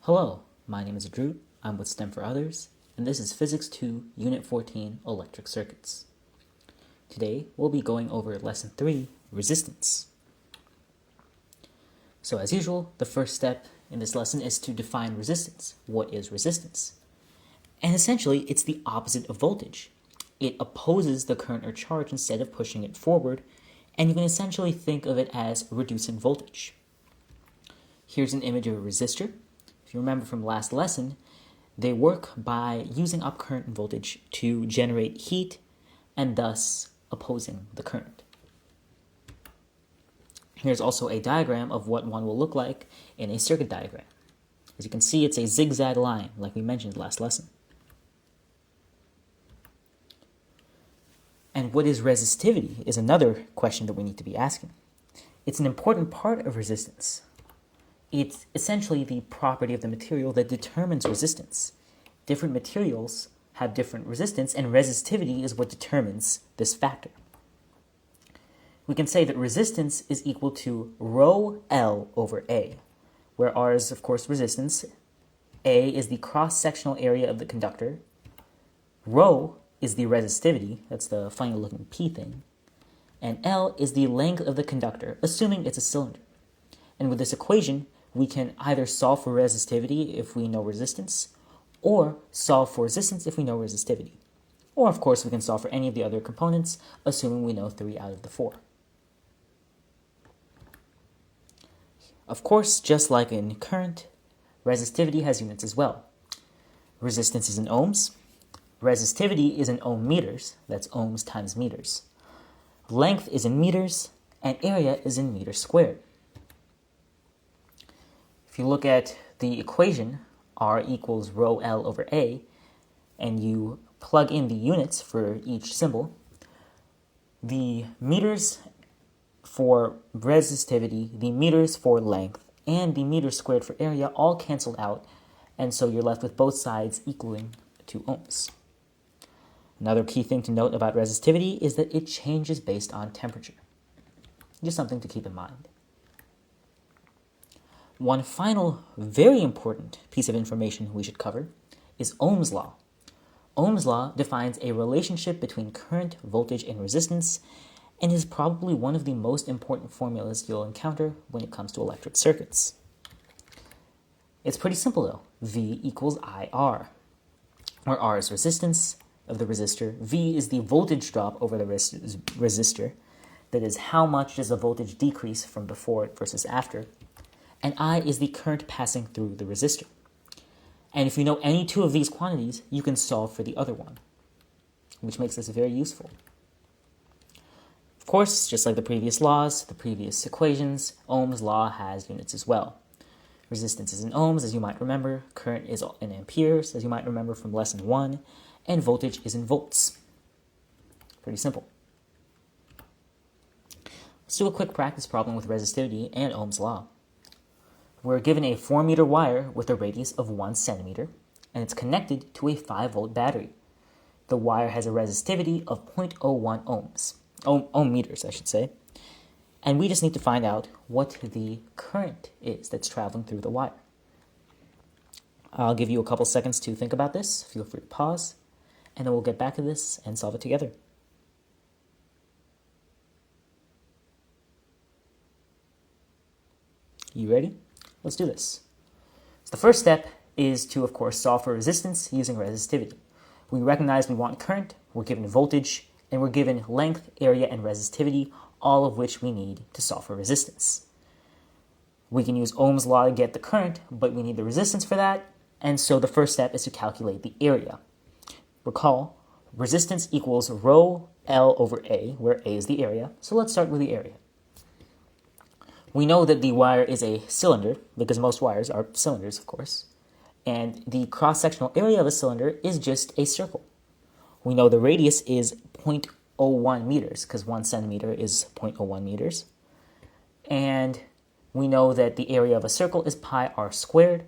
Hello, my name is Adhrut, I'm with STEM for Others, and this is Physics 2, Unit 14, Electric Circuits. Today, we'll be going over Lesson 3, Resistance. So as usual, the first step in this lesson is to define resistance. What is resistance? And essentially, it's the opposite of voltage. It opposes the current or charge instead of pushing it forward, and you can essentially think of it as reducing voltage. Here's an image of a resistor. If you remember from last lesson, they work by using up current and voltage to generate heat and thus opposing the current. Here's also a diagram of what one will look like in a circuit diagram. As you can see, it's a zigzag line, like we mentioned last lesson. And what is resistivity is another question that we need to be asking. It's an important part of resistance. It's essentially the property of the material that determines resistance. Different materials have different resistance, and resistivity is what determines this factor. We can say that resistance is equal to rho L over A, where R is, of course, resistance. A is the cross-sectional area of the conductor. Rho is the resistivity, that's the funny-looking P thing. And L is the length of the conductor, assuming it's a cylinder. And with this equation, we can either solve for resistivity if we know resistance, or solve for resistance if we know resistivity. Or, of course, we can solve for any of the other components, assuming we know 3 out of the 4. Of course, just like in current, resistivity has units as well. Resistance is in ohms. Resistivity is in ohm-meters, that's ohms times meters. Length is in meters, and area is in meters squared. If you look at the equation, R equals rho L over A, and you plug in the units for each symbol, the meters for resistivity, the meters for length, and the meters squared for area all cancel out, and so you're left with both sides equaling 2 ohms. Another key thing to note about resistivity is that it changes based on temperature. Just something to keep in mind. One final, very important piece of information we should cover is Ohm's law. Ohm's law defines a relationship between current, voltage, and resistance, and is probably one of the most important formulas you'll encounter when it comes to electric circuits. It's pretty simple though. V equals IR, where R is resistance of the resistor, V is the voltage drop over the resistor, that is how much does the voltage decrease from before versus after, and I is the current passing through the resistor. And if you know any two of these quantities, you can solve for the other one, which makes this very useful. Of course, just like the previous laws, the previous equations, Ohm's law has units as well. Resistance is in ohms, as you might remember, current is in amperes, as you might remember from lesson 1, and voltage is in volts. Pretty simple. Let's do a quick practice problem with resistivity and Ohm's law. We're given a 4-meter wire with a radius of 1 centimeter, and it's connected to a 5-volt battery. The wire has a resistivity of 0.01 ohms, ohm-meters, I should say, and we just need to find out what the current is that's traveling through the wire. I'll give you a couple seconds to think about this. Feel free to pause, and then we'll get back to this and solve it together. You ready? Let's do this. So the first step is to, of course, solve for resistance using resistivity. We recognize we want current, we're given voltage, and we're given length, area, and resistivity, all of which we need to solve for resistance. We can use Ohm's law to get the current, but we need the resistance for that, and so the first step is to calculate the area. Recall, resistance equals rho L over A, where A is the area, so let's start with the area. We know that the wire is a cylinder, because most wires are cylinders, of course, and the cross-sectional area of a cylinder is just a circle. We know the radius is 0.01 meters, because 1 centimeter is 0.01 meters, and we know that the area of a circle is pi r squared,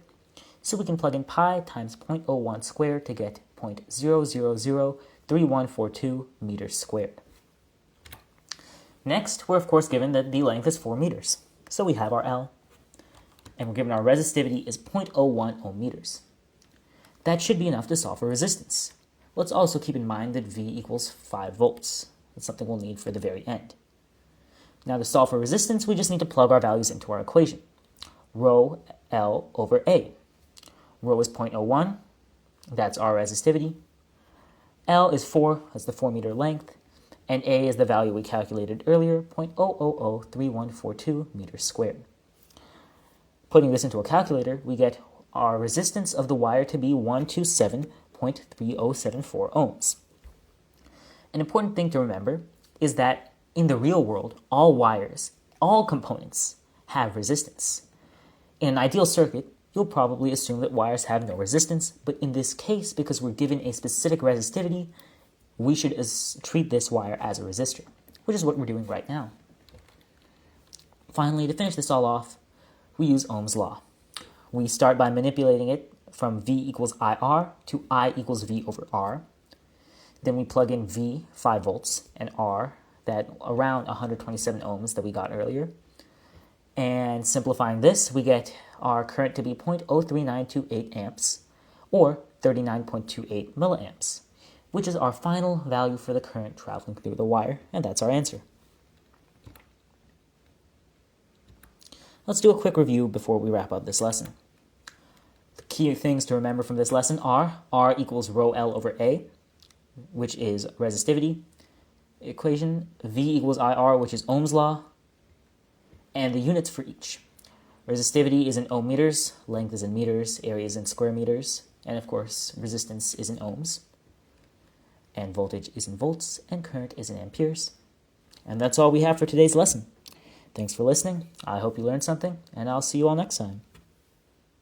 so we can plug in pi times 0.01 squared to get 0.0003142 meters squared. Next, we're of course given that the length is 4 meters, so we have our L. and we're given our resistivity is 0.01 ohm meters. That should be enough to solve for resistance. Let's also keep in mind that V equals 5 volts. That's something we'll need for the very end. Now to solve for resistance, we just need to plug our values into our equation. Rho L over A. Rho is 0.01, that's our resistivity. L is 4, that's the 4 meter length, and A is the value we calculated earlier, 0.0003142 meters squared. Putting this into a calculator, we get our resistance of the wire to be 127.3074 ohms. An important thing to remember is that in the real world, all wires, all components have resistance. In an ideal circuit, you'll probably assume that wires have no resistance, but in this case, because we're given a specific resistivity, we should treat this wire as a resistor, which is what we're doing right now. Finally, to finish this all off, we use Ohm's law. We start by manipulating it from V equals IR to I equals V over R. Then we plug in V, 5 volts, and R, that around 127 ohms that we got earlier. And simplifying this, we get our current to be 0.03928 amps, or 39.28 milliamps, which is our final value for the current traveling through the wire, and that's our answer. Let's do a quick review before we wrap up this lesson. The key things to remember from this lesson are R equals rho L over A, which is resistivity equation, V equals IR, which is Ohm's law, and the units for each. Resistivity is in ohm meters, length is in meters, area is in square meters, and of course resistance is in ohms, and voltage is in volts, and current is in amperes. And that's all we have for today's lesson. Thanks for listening. I hope you learned something, and I'll see you all next time.